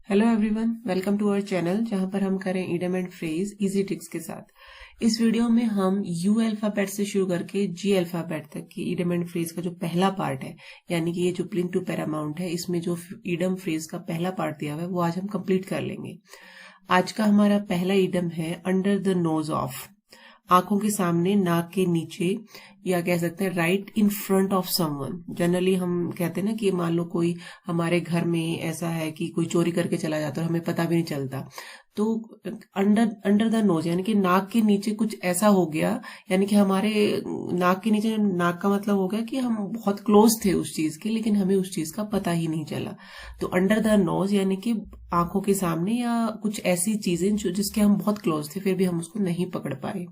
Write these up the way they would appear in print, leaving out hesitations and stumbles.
Hello everyone, welcome to our channel जहां पर हम करें idiom and phrase easy tricks के साथ। इस वीडियो में हम यू अल्फाबेट से शुरू करके जी अल्फाबेट तक की इडियम एंड फ्रेज का जो पहला पार्ट है, यानी कि ये जो प्लिंग टू पैरामाउंट है, इसमें जो इडियम फ्रेज का पहला पार्ट दिया हुआ है वो आज हम कंप्लीट कर लेंगे। आज का हमारा पहला इडियम है अंडर द नोज ऑफ। आंखों के सामने, नाक के नीचे, या कह सकते हैं right in front of someone. Generally हम कहते हैं ना कि मान लो कोई हमारे घर में ऐसा है कि कोई चोरी करके चला जाता है और हमें पता भी नहीं चलता, तो अंडर द नोज यानी कि नाक के नीचे कुछ ऐसा हो गया, यानी कि हमारे नाक के नीचे, नाक का मतलब हो गया कि हम बहुत क्लोज थे उस चीज के, लेकिन हमें उस चीज का पता ही नहीं चला। तो अंडर द नोज यानी कि आंखों के सामने या कुछ ऐसी चीजें जो जिसके हम बहुत क्लोज थे फिर भी हम उसको नहीं पकड़ पाए।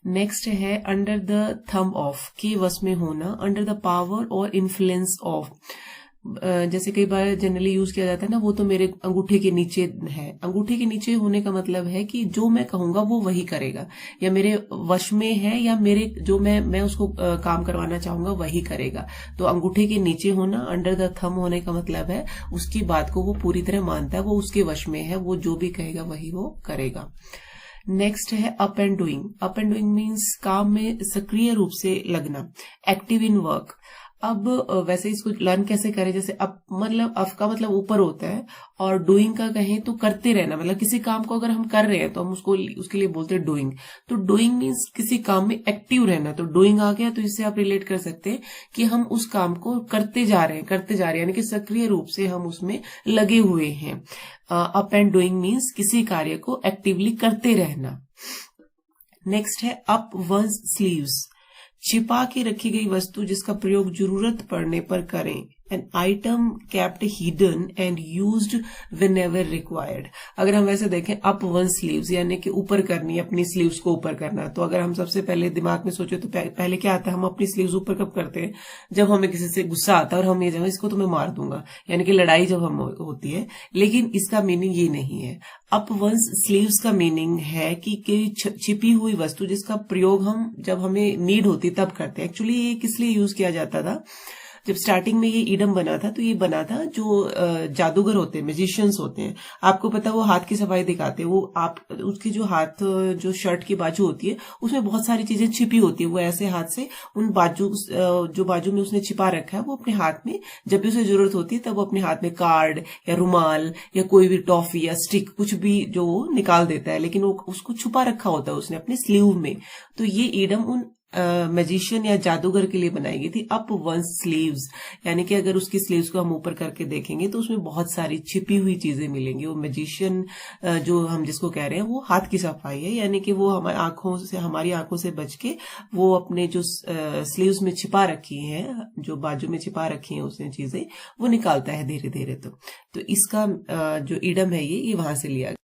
नेक्स्ट है अंडर द थंब ऑफ, के वश में होना, अंडर द पावर और इन्फ्लुएंस ऑफ। जैसे कई बार जनरली यूज किया जाता है ना, वो तो मेरे अंगूठे के नीचे है। अंगूठे के नीचे होने का मतलब है कि जो मैं कहूंगा वो वही करेगा, या मेरे वश में है, या मेरे जो मैं उसको काम करवाना चाहूंगा वही करेगा। तो अंगूठे के नीचे होना, अंडर द थंब होने का मतलब है उसकी बात को वो पूरी तरह मानता है, वो उसके वश में है, वो जो भी कहेगा वही वो करेगा। नेक्स्ट है up and doing. Up and doing means काम में सक्रिय रूप से लगना, एक्टिव इन वर्क। अब वैसे इसको लर्न कैसे करें, जैसे अप मतलब अप का मतलब ऊपर होता है, और डूइंग का कहें तो करते रहना, मतलब किसी काम को अगर हम कर रहे हैं तो हम उसको उसके लिए बोलते हैं डूइंग। तो डूइंग मीन्स किसी काम में एक्टिव रहना, तो डूइंग आ गया। तो इससे आप रिलेट कर सकते हैं कि हम उस काम को करते जा रहे हैं, यानी कि सक्रिय रूप से हम उसमें लगे हुए हैं। अप एंड डूइंग मीन्स किसी कार्य को एक्टिवली करते रहना। नेक्स्ट है अप वंस स्लीव्स, छिपा के रखी गई वस्तु जिसका प्रयोग जरूरत पड़ने पर करें। An item kept hidden and used whenever required. अगर हम वैसे देखें, अप वन स्लीव्स यानी कि ऊपर करनी, अपनी स्लीव्स को ऊपर करना। तो अगर हम सबसे पहले दिमाग में सोचे तो पहले क्या आता है, हम अपनी स्लीव्स ऊपर कब करते हैं, जब हमें किसी से गुस्सा आता है और हम ये जब इसको तो मैं मार दूंगा, यानी कि लड़ाई जब हम होती है। लेकिन इसका मीनिंग ये नहीं है। अप वंस स्लीव्स का मीनिंग है कि छिपी हुई वस्तु जिसका प्रयोग हम जब हमें नीड होती तब करते हैं। एक्चुअली ये किस लिए यूज किया जाता था, जब स्टार्टिंग में ये इडम बना था तो ये बना था जो जादूगर होते हैं, म्यूजिशियंस होते हैं, आपको पता है वो हाथ की सफाई दिखाते हैं। वो आप उसकी जो हाथ, जो शर्ट की बाजू होती है उसमें बहुत सारी चीजें छिपी होती है, वो ऐसे हाथ से उन बाजू, जो बाजू में उसने छिपा रखा है वो अपने हाथ में जब भी उसे जरूरत होती है तब वो अपने हाथ में कार्ड या रुमाल या कोई भी टॉफी या स्टिक कुछ भी जो वो निकाल देता है, लेकिन वो उसको छुपा रखा होता है उसने अपने स्लीव में। तो ये इडम उन मैजिशियन या जादूगर के लिए बनाई गई थी, अप वन स्लीव्स, यानी कि अगर उसकी स्लीव्स को हम ऊपर करके देखेंगे तो उसमें बहुत सारी छिपी हुई चीजें मिलेंगी। वो मैजिशियन जो हम जिसको कह रहे हैं वो हाथ की सफाई है, यानी कि वो हमारी आंखों से बच के वो अपने जो स्लीव्स में छिपा रखी हैं, जो बाजू में छिपा रखी हैं उसने चीजें, वो निकालता है धीरे धीरे। तो इसका जो इडम है ये वहां से लिया।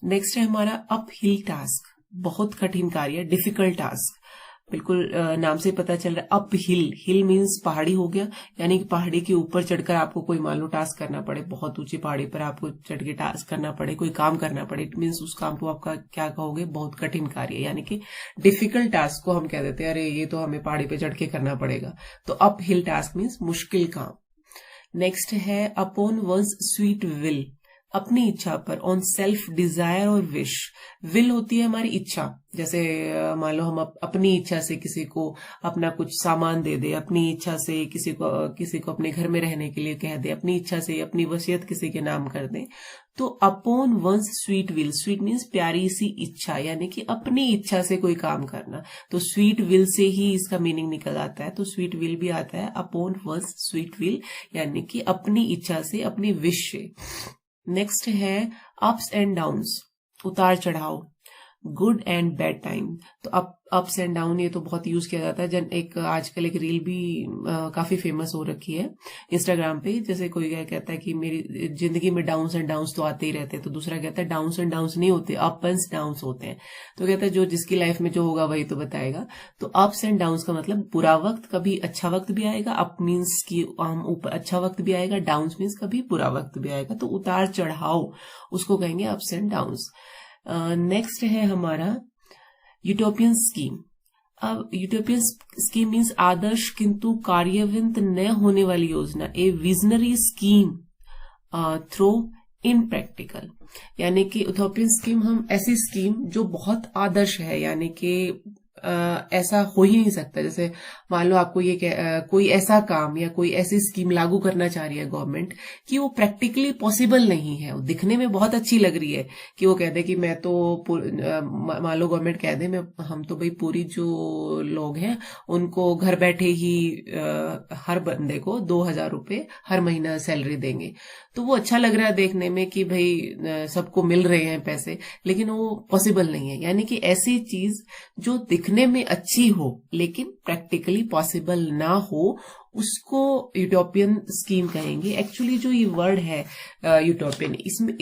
नेक्स्ट है हमारा अप हिल टास्क, बहुत कठिन कार्य, डिफिकल्ट टास्क। बिल्कुल नाम से पता चल रहा है। अप हिल, हिल मीन्स पहाड़ी हो गया, यानी कि पहाड़ी के ऊपर चढ़कर आपको कोई मान लो टास्क करना पड़े, बहुत ऊंची पहाड़ी पर आपको चढ़ के टास्क करना पड़े, कोई काम करना पड़े, इट मीन्स उस काम को आपका क्या कहोगे, बहुत कठिन कार्य, यानी कि डिफिकल्ट टास्क को हम कह देते हैं अरे ये तो हमें पहाड़ी पे चढ़ के करना पड़ेगा। तो अप हिल टास्क मीन्स मुश्किल काम। नेक्स्ट है अपॉन वंस स्वीट विल, अपनी इच्छा पर, ऑन सेल्फ डिजायर और विश। विल होती है हमारी इच्छा, जैसे मान लो हम अपनी इच्छा से किसी को अपना कुछ सामान दे दे, अपनी इच्छा से किसी को अपने घर में रहने के लिए कह दे, अपनी इच्छा से अपनी वसीयत किसी के नाम कर दे। तो upon once sweet will, sweet means प्यारी सी इच्छा, यानी कि अपनी इच्छा से कोई काम करना। तो स्वीट विल से ही इसका मीनिंग निकल आता है, तो स्वीट विल भी आता है अपॉन वंस स्वीट विल, यानी कि अपनी इच्छा से, अपनी विश से। नेक्स्ट है अप्स एंड डाउन्स, उतार चढ़ाव, गुड एंड बैड टाइम। तो अप्स एंड डाउन ये तो बहुत यूज किया जाता है। आजकल एक रील भी काफी फेमस हो रखी है इंस्टाग्राम पे, जैसे कोई कहता है कि मेरी जिंदगी में डाउन्स एंड डाउन्स तो आते ही रहते हैं, तो दूसरा कहता है डाउन्स एंड डाउन्स नहीं होते, अप एंड डाउन्स होते हैं। तो कहता है जो जिसकी लाइफ में जो होगा वही तो बताएगा। तो अप्स एंड डाउन्स का मतलब बुरा वक्त, कभी अच्छा वक्त भी आएगा, अप मीन्स की हम ऊपर अच्छा वक्त भी आएगा, डाउन्स मीन्स कभी बुरा वक्त भी आएगा। तो उतार चढ़ाव उसको कहेंगे अप्स एंड डाउन्स। नेक्स्ट है हमारा यूटोपियन स्कीम। अब यूटोपियन स्कीम मीन्स आदर्श किंतु कार्यान्वित न होने वाली योजना, a visionary scheme throw in practical, यानी कि यूटोपियन स्कीम हम ऐसी स्कीम जो बहुत आदर्श है, यानी कि ऐसा हो ही नहीं सकता। जैसे मान लो आपको ये कोई ऐसा काम या कोई ऐसी स्कीम लागू करना चाह रही है गवर्नमेंट कि वो प्रैक्टिकली पॉसिबल नहीं है। वो दिखने में बहुत अच्छी लग रही है कि वो कह दे कि मैं तो मान लो गवर्नमेंट कह दे हम तो भाई पूरी जो लोग हैं उनको घर बैठे ही हर बंदे को 2,000 रुपए हर महीना सैलरी देंगे, तो वो अच्छा लग रहा है देखने में कि भाई सबको मिल रहे हैं पैसे, लेकिन वो पॉसिबल नहीं है। यानी कि ऐसी चीज जो दिखने में अच्छी हो लेकिन प्रैक्टिकली पॉसिबल ना हो, उसको यूटोपियन स्कीम कहेंगे। एक्चुअली जो ये वर्ड है यूटोपियन, इसमें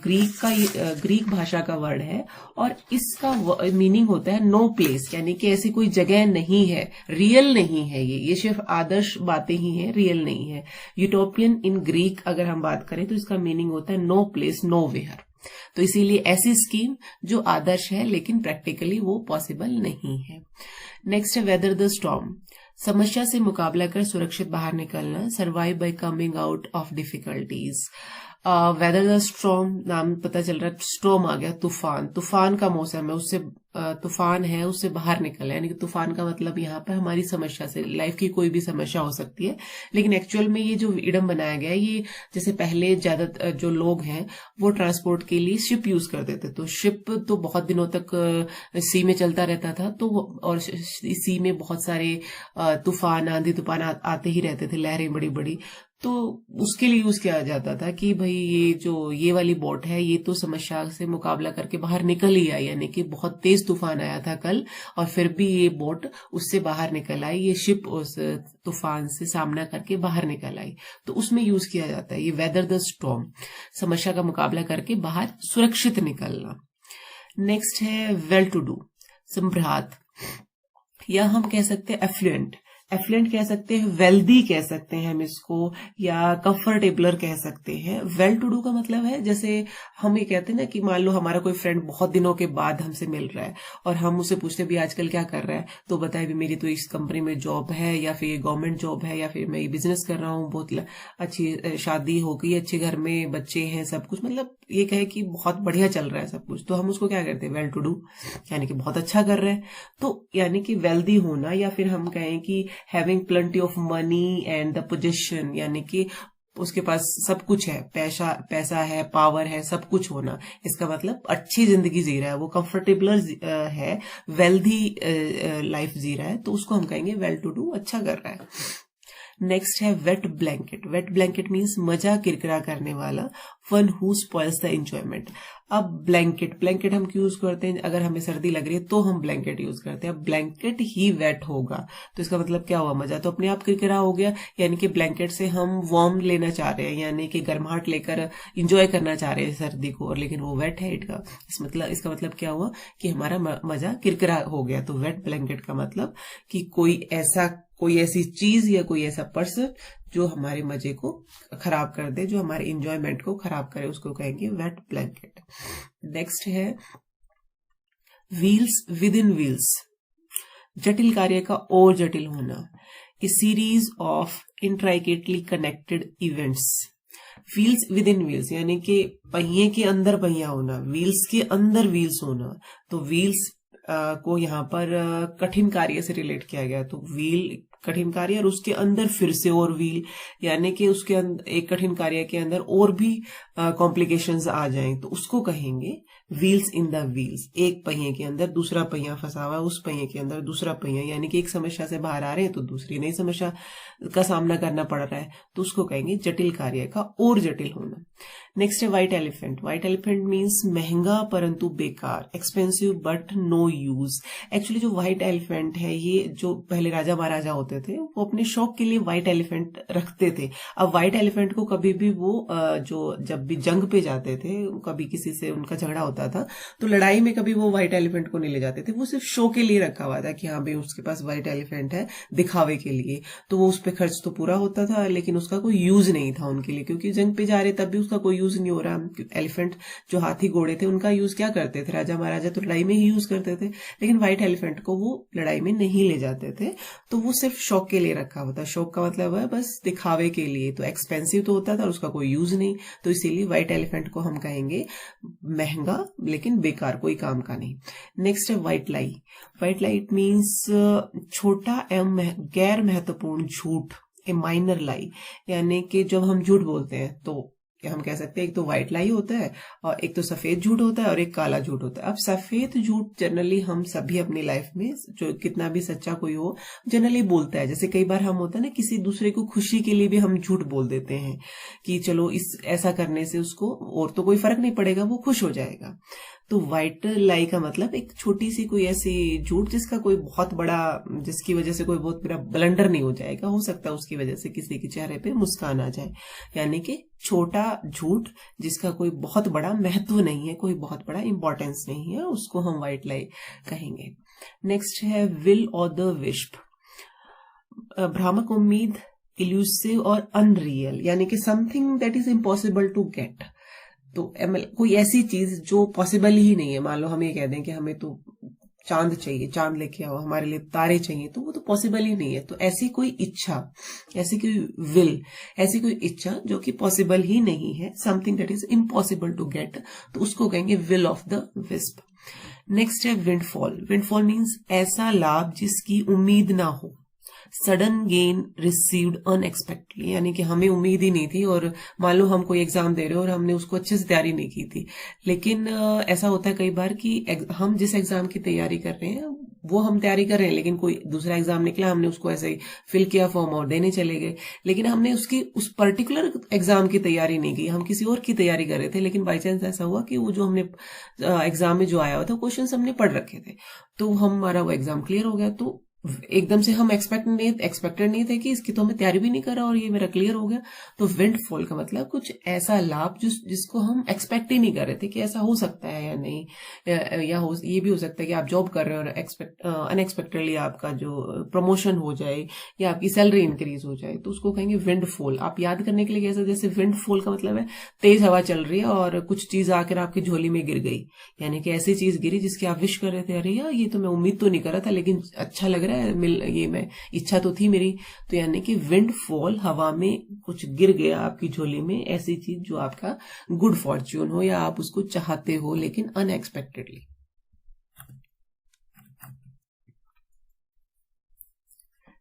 ग्रीक भाषा का वर्ड है और इसका मीनिंग होता है नो प्लेस, यानी कि ऐसी कोई जगह नहीं है, रियल नहीं है। ये सिर्फ आदर्श बातें ही हैं, रियल नहीं है। यूटोपियन इन ग्रीक अगर हम बात करें तो इसका मीनिंग होता है नो प्लेस, नो वेयर। तो इसीलिए ऐसी स्कीम जो आदर्श है लेकिन प्रैक्टिकली वो पॉसिबल नहीं है। नेक्स्ट है वेदर द स्टॉर्म, समस्या से मुकाबला कर सुरक्षित बाहर निकलना, survive bye coming out of difficulties. Whether the storm, नाम पता चल रहा है, स्टॉर्म आ गया, तूफान, तूफान का मौसम है, उससे तूफान है, उससे बाहर निकलना, यानी कि तूफान का मतलब यहाँ पर हमारी समस्या से, लाइफ की कोई भी समस्या हो सकती है। लेकिन एक्चुअल में ये जो इडम बनाया गया है, ये जैसे पहले ज्यादा जो लोग हैं वो ट्रांसपोर्ट के लिए शिप यूज करते थे, तो शिप तो बहुत दिनों तक सी में चलता रहता था, तो और सी में बहुत सारे तूफान, आंधी तूफान आते ही रहते थे, लहरें बड़ी बड़ी, तो उसके लिए यूज किया जाता था कि भाई ये वाली बोट है, ये तो समस्या से मुकाबला करके बाहर निकल ही आई, यानी कि बहुत तेज तूफान आया था कल और फिर भी ये बोट उससे बाहर निकल आई, ये शिप उस तूफान से सामना करके बाहर निकल आई, तो उसमें यूज किया जाता है ये वेदर द स्टॉर्म, समस्या का मुकाबला करके बाहर सुरक्षित निकलना। नेक्स्ट है वेल टू डू, समृद्ध, या हम कह सकते हैं एफ्लुएंट, एफ्लुएंट कह सकते हैं, वेल्दी कह सकते हैं हम इसको, या कंफर्टेबलर कह सकते हैं। वेल टू डू का मतलब है, जैसे हम ये कहते हैं ना कि मान लो हमारा कोई फ्रेंड बहुत दिनों के बाद हमसे मिल रहा है और हम उससे पूछते हैं भी आजकल क्या कर रहा है, तो बताए भी मेरी तो इस कंपनी में जॉब है, या फिर गवर्नमेंट जॉब है, या फिर मैं ये बिजनेस कर रहा हूँ, बहुत अच्छी शादी हो गई, अच्छे घर में बच्चे हैं, सब कुछ, मतलब ये कहे कि बहुत बढ़िया चल रहा है सब कुछ, तो हम उसको क्या कहते हैं, वेल टू डू, यानी कि बहुत अच्छा कर रहे हैं। तो यानी कि वेल्दी होना, या फिर हम कहें कि having plenty of money and the position, यानी कि उसके पास सब कुछ है, पैसा है, पावर है, सब कुछ होना, इसका मतलब अच्छी जिंदगी जी रहा है, वो कंफर्टेबल है, वेल्दी लाइफ जी रहा है, तो उसको हम कहेंगे वेल टू डू, अच्छा कर रहा है। नेक्स्ट है wait blanket, wait blanket means मजा किरकिरा करने वाला, one who spoils the enjoyment. अब ब्लैंकेट हम क्यों यूज करते हैं, अगर हमें सर्दी लग रही है तो हम ब्लैंकेट यूज करते हैं, अब ब्लैंकेट ही वेट होगा तो इसका मतलब क्या हुआ, मजा तो अपने आप किरकिरा हो गया, यानी कि ब्लैंकेट से हम वार्म लेना चाह रहे हैं, यानी कि गर्माहट लेकर इंजॉय करना चाह रहे हैं सर्दी को, और लेकिन वो वेट है इनका, इसका मतलब क्या हुआ कि हमारा मजा किरकिरा हो गया। तो वेट ब्लैंकेट का मतलब कि कोई ऐसी चीज या कोई ऐसा पर्सन जो हमारे मजे को खराब कर दे, जो हमारे एंजॉयमेंट को खराब करे, उसको कहेंगे वेट ब्लैंकेट। नेक्स्ट है व्हील्स विद इन व्हील्स, जटिल कार्य का और जटिल होना, a series of intricately connected events. Wheels within wheels यानी कि पहिए के अंदर पहिया होना, व्हील्स के अंदर व्हील्स होना, तो व्हील्स को यहाँ पर कठिन कार्य से रिलेट किया गया, तो व्हील कठिन कार्य और उसके अंदर फिर से और व्हील, यानी कि उसके अंदर एक कठिन कार्य के अंदर और भी कॉम्प्लिकेशंस आ जाएं तो उसको कहेंगे व्हील्स इन द व्हील्स। एक पहिए के अंदर दूसरा पहिया फंसा हुआ, उस पहिए के अंदर दूसरा पहिया, यानी कि एक समस्या से बाहर आ रहे हैं तो दूसरी नई समस्या का सामना करना पड़ रहा है, तो उसको कहेंगे जटिल कार्य का और जटिल होना। नेक्स्ट है white elephant. White elephant means महंगा परंतु बेकार, expensive but no use. Actually जो व्हाइट एलिफेंट है, ये जो पहले राजा महाराजा होते थे वो अपने शौक के लिए व्हाइट एलिफेंट रखते थे। अब व्हाइट एलिफेंट को कभी भी वो जो जब भी जंग पे जाते थे, कभी किसी से उनका झगड़ा होता होता था तो लड़ाई में कभी वो व्हाइट एलिफेंट को नहीं ले जाते थे, वो सिर्फ शो के लिए रखा हुआ था कि हाँ भाई उसके पास व्हाइट एलिफेंट है, दिखावे के लिए। तो वो उस पर खर्च तो पूरा होता था लेकिन उसका कोई यूज नहीं था उनके लिए, क्योंकि जंग पे जा रहे तब भी उसका कोई यूज नहीं हो रहा। एलिफेंट जो हाथी घोड़े थे उनका यूज क्या करते थे, राजा महाराजा तो लड़ाई में ही यूज करते थे, लेकिन व्हाइट एलिफेंट को वो लड़ाई में नहीं ले जाते थे। तो वो सिर्फ शौक के लिए रखा हुआ था। शौक का मतलब है बस दिखावे के लिए, तो एक्सपेंसिव तो होता था और उसका कोई यूज नहीं, तो इसीलिए व्हाइट एलिफेंट को हम कहेंगे महंगा लेकिन बेकार, कोई काम का नहीं। नेक्स्ट है white lie. White lie it means छोटा एवं गैर महत्वपूर्ण झूठ, ए माइनर लाई, यानी कि जब हम झूठ बोलते हैं तो हम कह सकते हैं एक तो व्हाइट लाई होता है और एक तो सफेद झूठ होता है और एक काला झूठ होता है। अब सफेद झूठ जनरली हम सभी अपनी लाइफ में, जो कितना भी सच्चा कोई हो, जनरली बोलता है। जैसे कई बार हम होता है ना किसी दूसरे को खुशी के लिए भी हम झूठ बोल देते हैं कि चलो इस ऐसा करने से उसको और तो कोई फर्क नहीं पड़ेगा, वो खुश हो जाएगा। तो व्हाइट लाई का मतलब एक छोटी सी कोई ऐसी झूठ जिसका कोई बहुत बड़ा, जिसकी वजह से कोई बहुत बड़ा ब्लंडर नहीं हो जाएगा, हो सकता है उसकी वजह से किसी के चेहरे पे मुस्कान आ जाए, यानी कि छोटा झूठ जिसका कोई बहुत बड़ा महत्व नहीं है, कोई बहुत बड़ा इंपॉर्टेंस नहीं है, उसको हम व्हाइट लाई कहेंगे। नेक्स्ट है विल और द विस्प। भ्रामक उम्मीद, इल्यूसिव और अनरियल, यानी कि something that is impossible to get. तो कोई ऐसी चीज जो पॉसिबल ही नहीं है, मान लो हम ये कह दें कि हमें तो चांद चाहिए, चांद लेके आओ, हमारे लिए तारे चाहिए, तो वो तो पॉसिबल ही नहीं है। तो ऐसी कोई इच्छा, ऐसी कोई विल, ऐसी कोई इच्छा जो कि पॉसिबल ही नहीं है, something that is impossible to get, तो उसको कहेंगे will of the wisp. Next है विंडफॉल। विंडफॉल मीन्स ऐसा लाभ जिसकी उम्मीद ना हो, सडन गेन रिसीव्ड अनएक्सपेक्टेडली, यानी कि हमें उम्मीद ही नहीं थी और मान लो हम कोई एग्जाम दे रहे हो और हमने उसको अच्छे से तैयारी नहीं की थी, लेकिन ऐसा होता है कई बार कि हम जिस एग्जाम की तैयारी कर रहे हैं वो हम तैयारी कर रहे हैं, लेकिन कोई दूसरा एग्जाम निकला, हमने उसको ऐसे ही फिल किया फॉर्म और देने चले गए, लेकिन हमने उसकी उस पर्टिकुलर एग्जाम की तैयारी नहीं की, हम किसी और की तैयारी कर रहे थे, लेकिन बाई चांस ऐसा हुआ कि वो जो हमने एग्जाम में जो आया हुआ था क्वेश्चन हमने पढ़ रखे थे, तो हमारा वो एग्जाम क्लियर हो गया। तो एकदम से हम एक्सपेक्टेड नहीं थे कि इसकी तो हमें तैयारी भी नहीं कर रहा और ये मेरा क्लियर हो गया। तो विंडफॉल का मतलब कुछ ऐसा लाभ जिसको हम एक्सपेक्ट ही नहीं कर रहे थे कि ऐसा हो सकता है या नहीं, या ये भी हो सकता है कि आप जॉब कर रहे हो और अनएक्सपेक्टेडली आपका जो प्रमोशन हो जाए या आपकी सैलरी इंक्रीज हो जाए, तो उसको कहेंगे विंडफॉल। आप याद करने के लिए कैसे, जैसे विंडफॉल का मतलब है तेज हवा चल रही है और कुछ चीज आकर आपकी झोली में गिर गई, यानी कि ऐसी चीज गिरी जिसकी आप विश कर रहे थे, अरे यार ये तो मैं उम्मीद तो नहीं कर रहा था लेकिन अच्छा लग रहा है, ये मैं इच्छा तो थी मेरी। तो यानी कि विंड फॉल, हवा में कुछ गिर गया आपकी झोली में, ऐसी चीज जो आपका गुड फॉर्च्यून हो या आप उसको चाहते हो लेकिन अनएक्सपेक्टेडली।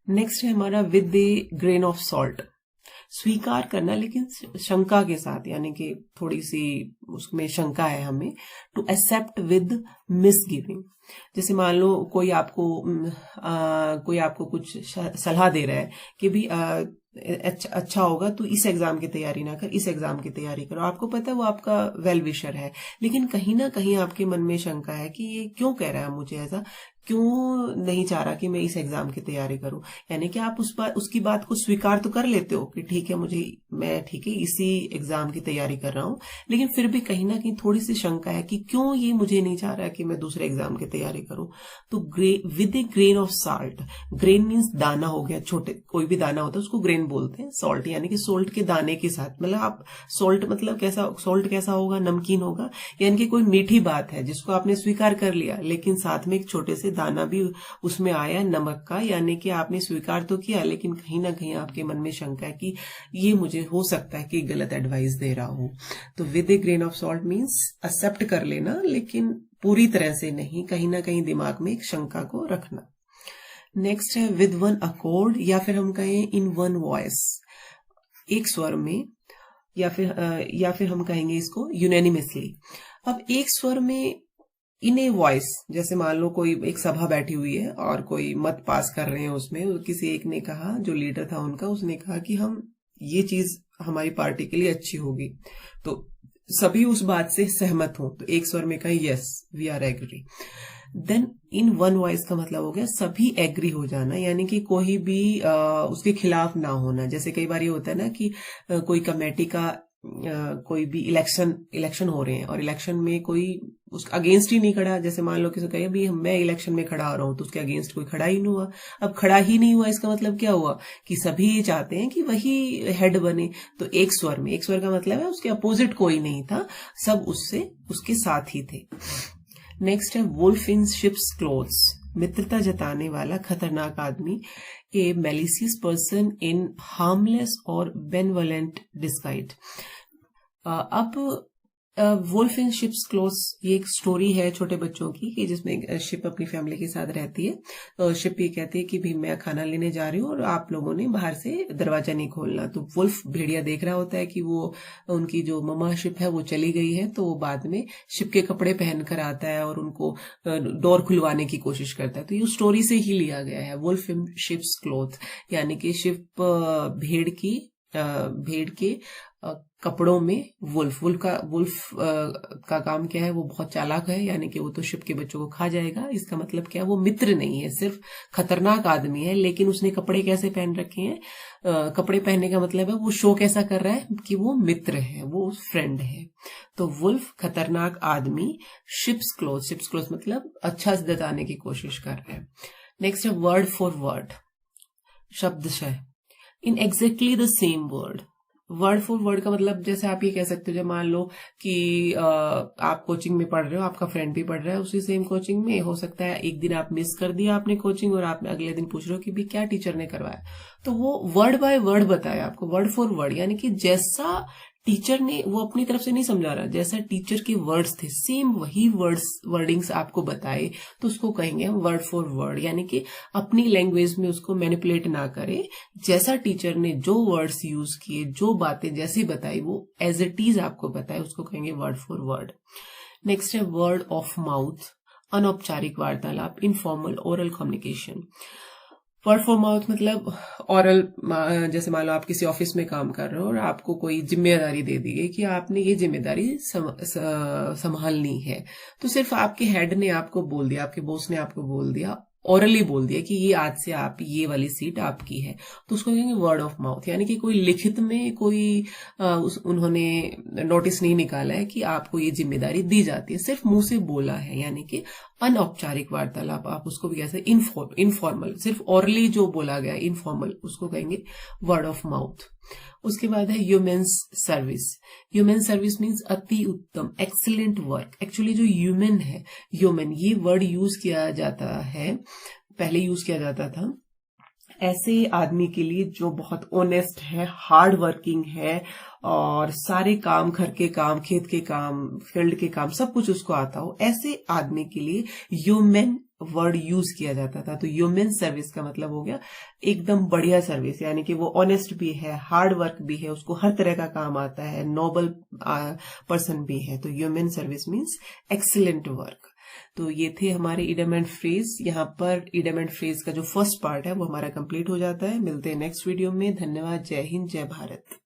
नेक्स्ट है हमारा with a grain of salt. स्वीकार करना लेकिन शंका के साथ, यानी कि थोड़ी सी उसमें शंका है हमें। टू एक्सेप्ट विद मिसगिविंग, जैसे मान लो कोई आपको कुछ सलाह दे रहा है कि भी अच्छा होगा तो इस एग्जाम की तैयारी ना कर, इस एग्जाम की तैयारी करो, आपको पता है वो आपका वेल विशर है, लेकिन कहीं ना कहीं आपके मन में शंका है कि ये क्यों कह रहा है मुझे ऐसा, क्यों नहीं चाह रहा कि मैं इस एग्जाम की तैयारी करूं। यानी कि आप उसकी बात को स्वीकार तो कर लेते हो कि ठीक है मैं ठीक है इसी एग्जाम की तैयारी कर रहा हूं, लेकिन फिर भी कहीं ना कहीं थोड़ी सी शंका है कि क्यों ये मुझे नहीं चाह रहा कि मैं दूसरे एग्जाम की तैयारी करूं। तो with a grain of salt, grain means दाना हो गया, छोटे कोई भी दाना होता है उसको ग्रेन बोलते हैं। सॉल्ट यानी कि सोल्ट के दाने के साथ, मतलब आप सॉल्ट मतलब सॉल्ट कैसा होगा, नमकीन होगा, यानी कि कोई मीठी बात है जिसको आपने स्वीकार कर लिया लेकिन साथ में एक छोटे से दाना भी उसमें आया नमक का, यानी कि आपने स्वीकार तो किया लेकिन कहीं ना कहीं आपके मन में शंका है कि ये मुझे हो सकता है कि गलत एडवाइस दे रहा हूं। तो with a grain of salt means accept कर लेना लेकिन पूरी तरह से नहीं, कहीं ना कहीं दिमाग में एक शंका को रखना। नेक्स्ट है विद वन अकॉर्ड, या फिर हम कहें इन वन वॉइस, एक स्वर में, या फिर हम कहेंगे इसको यूनैनिमसली। अब एक स्वर में इन ए वॉइस, जैसे मान लो कोई एक सभा बैठी हुई है और कोई मत पास कर रहे हैं, उसमें किसी एक ने कहा, जो लीडर था उनका, उसने कहा कि हम ये चीज हमारी पार्टी के लिए अच्छी होगी, तो सभी उस बात से सहमत हो, तो एक स्वर में कहें yes we are agree. Then in one voice का मतलब हो गया सभी एग्री हो जाना, यानी कि कोई भी उसके खिलाफ ना होना। जैसे कई बार ये होता है ना कि कोई कमेटी का कोई भी इलेक्शन हो रहे हैं और इलेक्शन में कोई उसका अगेंस्ट ही नहीं खड़ा, जैसे मान लो किसी कहे भी मैं इलेक्शन में खड़ा हो रहा हूं तो उसके अगेंस्ट कोई खड़ा ही नहीं हुआ। अब खड़ा ही नहीं हुआ इसका मतलब क्या हुआ कि सभी ये चाहते हैं कि वही हेड बने, तो एक स्वर का मतलब है उसके अपोजिट कोई नहीं था, सब उसके साथ ही थे। नेक्स्ट है वुल्फ इन शिप्स क्लोथ्स, मित्रता जताने वाला खतरनाक आदमी, ए मैलिशियस पर्सन इन हार्मलेस और बेनवलेंट डिस्गाइज। अब वुल्फ इन शिप्स क्लोथ्स ये एक स्टोरी है छोटे बच्चों की कि जिसमें शिप अपनी फैमिली के साथ रहती है। तो शिप ये कहती है कि भी मैं खाना लेने जा रही हूँ और आप लोगों ने बाहर से दरवाजा नहीं खोलना। तो वुल्फ भेड़िया देख रहा होता है कि वो उनकी जो ममा शिप है वो चली गई है, तो वो बाद में शिप के कपड़े पहनकर आता है और उनको डोर खुलवाने की कोशिश करता है। तो ये स्टोरी से ही लिया गया है, वुल्फ इन शिप्स क्लोथ, यानी कि शिप भेड़ के कपड़ों में वुल्फ का काम क्या है, वो बहुत चालाक है, यानी कि वो तो शिप के बच्चों को खा जाएगा। इसका मतलब क्या है, वो मित्र नहीं है, सिर्फ खतरनाक आदमी है, लेकिन उसने कपड़े कैसे पहन रखे हैं, कपड़े पहनने का मतलब है वो शो कैसा कर रहा है कि वो मित्र है, वो फ्रेंड है। तो वुल्फ खतरनाक आदमी, शिप्स क्लोथ मतलब अच्छा से जताने की कोशिश कर रहे हैं। नेक्स्ट है वर्ड फॉर वर्ड, शब्दशः, in exactly the same word. Word for word का मतलब जैसे आप ये कह सकते हो, जब मान लो कि आप कोचिंग में पढ़ रहे हो, आपका फ्रेंड भी पढ़ रहा है उसी सेम कोचिंग में, हो सकता है एक दिन आप मिस कर दिया आपने कोचिंग और आप अगले दिन पूछ रहे हो कि भी क्या टीचर ने करवाया, तो वो वर्ड बाय वर्ड बताया आपको, वर्ड फॉर वर्ड, यानी कि जैसा टीचर ने, वो अपनी तरफ से नहीं समझा रहा, जैसा टीचर के वर्ड्स थे सेम वही वर्डिंग्स आपको बताए, तो उसको कहेंगे हम वर्ड फॉर वर्ड, यानी कि अपनी लैंग्वेज में उसको मैनिपुलेट ना करे, जैसा टीचर ने जो वर्ड्स यूज किए, जो बातें जैसी बताई वो एज इट इज आपको बताए, उसको कहेंगे वर्ड फॉर वर्ड। नेक्स्ट है वर्ड ऑफ माउथ, अनौपचारिक वार्तालाप, informal oral communication. Word for mouth मतलब ऑरल, जैसे मान लो आप किसी ऑफिस में काम कर रहे हो और आपको कोई जिम्मेदारी दे दी गई कि आपने ये जिम्मेदारी संभालनी है, तो सिर्फ आपके हेड ने आपको बोल दिया, आपके बॉस ने आपको बोल दिया, ओरली बोल दिया कि ये आज से आप ये वाली सीट आपकी है, तो उसको कहेंगे वर्ड ऑफ माउथ, यानी कि कोई लिखित में कोई उन्होंने नोटिस नहीं निकाला है कि आपको ये जिम्मेदारी दी जाती है, सिर्फ मुंह से बोला है, यानी कि अनौपचारिक वार्तालाप। आप उसको भी कैसे, इनफॉर्मल, सिर्फ ओरली जो बोला गया इनफॉर्मल, उसको कहेंगे वर्ड ऑफ माउथ। उसके बाद है human service. Human service means अति उत्तम, एक्सीलेंट वर्क। एक्चुअली जो ह्यूमन है, ह्यूमन ये वर्ड यूज किया जाता है, पहले यूज किया जाता था ऐसे आदमी के लिए जो बहुत ऑनेस्ट है, हार्ड वर्किंग है और सारे काम, घर के काम, खेत के काम, फील्ड के काम, सब कुछ उसको आता हो, ऐसे आदमी के लिए ह्यूमन वर्ड यूज किया जाता था। तो ह्यूमन सर्विस का मतलब हो गया एकदम बढ़िया सर्विस, यानी कि वो ऑनेस्ट भी है, हार्ड वर्क भी है, उसको हर तरह का काम आता है, नोबल पर्सन भी है। तो human service means excellent work. तो ये थे हमारे इडम एंड फ्रेज। यहाँ पर इडम एंड फ्रेज का जो फर्स्ट पार्ट है वो हमारा कंप्लीट हो जाता है। मिलते हैं नेक्स्ट वीडियो में। धन्यवाद। जय हिंद, जय भारत।